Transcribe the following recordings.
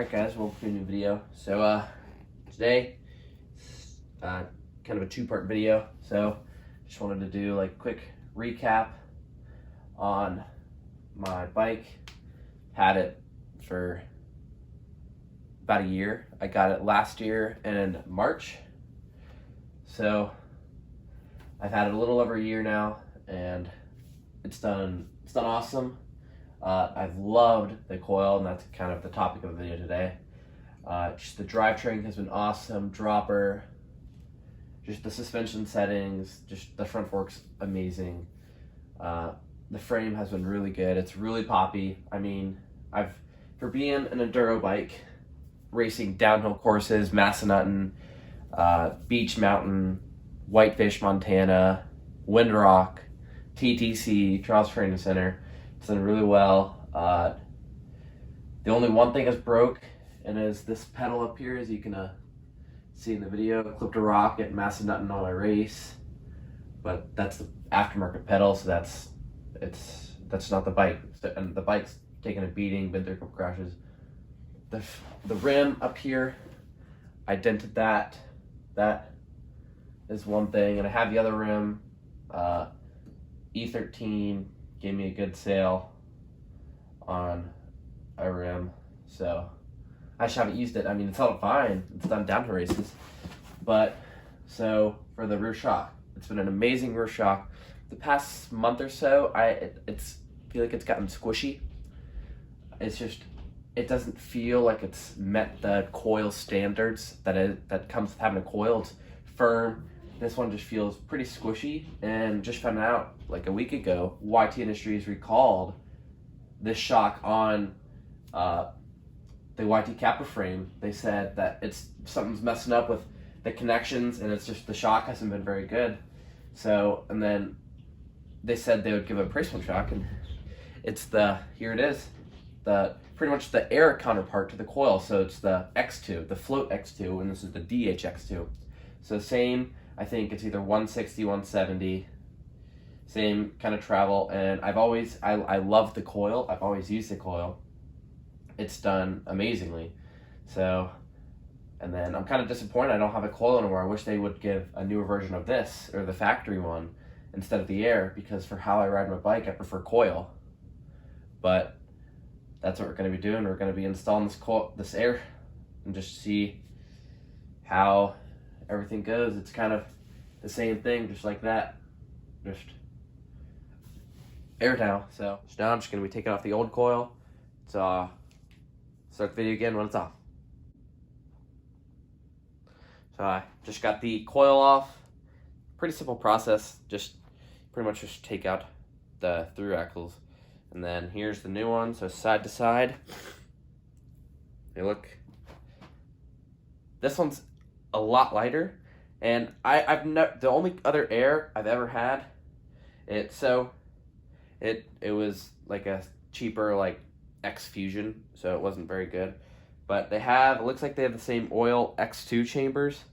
Alright guys, welcome to a new video. So today, kind of a two-part video. So just wanted to do like a quick recap on my bike. Had it for about a year. I got it last year in March. So I've had it a little over a year now, and it's done awesome. I've loved the coil, and that's kind of the topic of the video today. Just the drivetrain has been awesome, dropper, just the suspension settings, just the front fork's amazing. The frame has been really good. It's really poppy. I mean, for being an enduro bike, racing downhill courses, Massanutten, Beach Mountain, Whitefish, Montana, Windrock, TTC, Trials Training Center, it's done really well. The only one thing is broke, and is this pedal up here, as you can see in the video. I clipped a rock at Massanutten on my race, but that's the aftermarket pedal, so that's not the bike. And the bike's taken a beating, been through a couple crashes. The rim up here, I dented that. That is one thing, and I have the other rim. E13 gave me a good sale on a rim, so I just haven't used it. I mean, it's held fine. It's done downhill races, but so for the rear shock, it's been an amazing rear shock. The past month or so, I feel like it's gotten squishy. It's just, it doesn't feel like it's met the coil standards that comes with having a coil. It's firm. This one just feels pretty squishy, and just found out like a week ago, YT Industries recalled this shock on the YT Capra frame. They said that something's messing up with the connections, and it's just the shock hasn't been very good. So, and then they said they would give a replacement shock, and here it is, pretty much the air counterpart to the coil. So it's the X2, the float X2, and this is the DH X2. So same, I think it's either 160, 170, same kind of travel. And I love the coil. I've always used the coil. It's done amazingly. So, and then I'm kind of disappointed I don't have a coil anymore. I wish they would give a newer version of this, or the factory one, instead of the air, because for how I ride my bike, I prefer coil. But that's what we're going to be doing. We're going to be installing this air, and just see how everything goes. It's kind of the same thing, just like that, just air now. So now I'm just going to be taking off the old coil. So start the video again when it's off. So I just got the coil off. Pretty simple process. Just pretty much just take out the through axles, and then here's the new one. So side to side, they look. This one's a lot lighter, and the only other air I've ever had, it was like a cheaper like X Fusion, so it wasn't very good. But it looks like they have the same oil X2 chambers.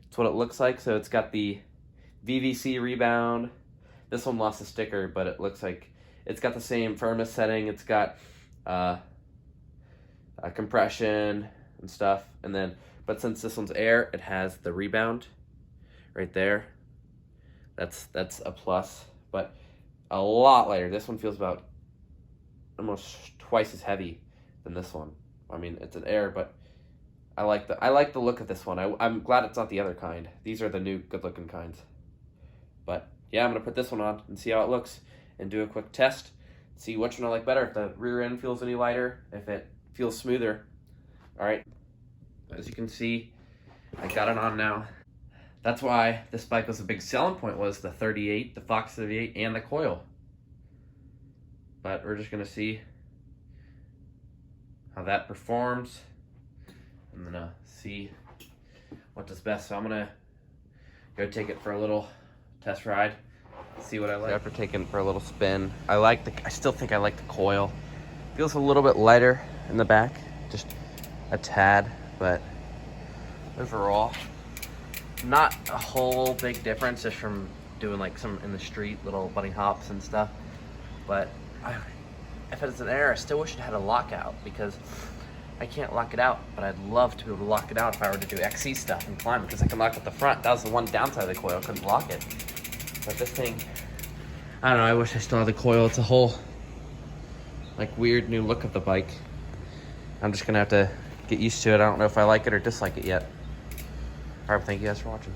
That's what it looks like. So it's got the VVC rebound. This one lost a sticker, but it looks like it's got the same firmness setting. It's got a compression and stuff, and then. But since this one's air, it has the rebound right there. That's a plus, but a lot lighter. This one feels about almost twice as heavy than this one. I mean, it's an air, but I like the look of this one. I'm glad it's not the other kind. These are the new good-looking kinds. But yeah, I'm gonna put this one on and see how it looks, and do a quick test. See which one I like better. If the rear end feels any lighter, if it feels smoother. All right. As you can see, I got it on now. That's why this bike was a big selling point, was the 38, the Fox 38, and the coil. But we're just gonna see how that performs. I'm gonna see what does best. So I'm gonna go take it for a little test ride, see what I like. After taking it for a little spin, I still think I like the coil. Feels a little bit lighter in the back, just a tad. But overall, not a whole big difference, just from doing like some in the street, little bunny hops and stuff. But if it's an air, I still wish it had a lockout, because I can't lock it out, but I'd love to be able to lock it out if I were to do XC stuff and climb, because I can lock up the front. That was the one downside of the coil, I couldn't lock it. But this thing, I don't know, I wish I still had the coil. It's a whole, like, weird new look of the bike. I'm just gonna have to get used to it. I don't know if I like it or dislike it yet. All right, thank you guys for watching.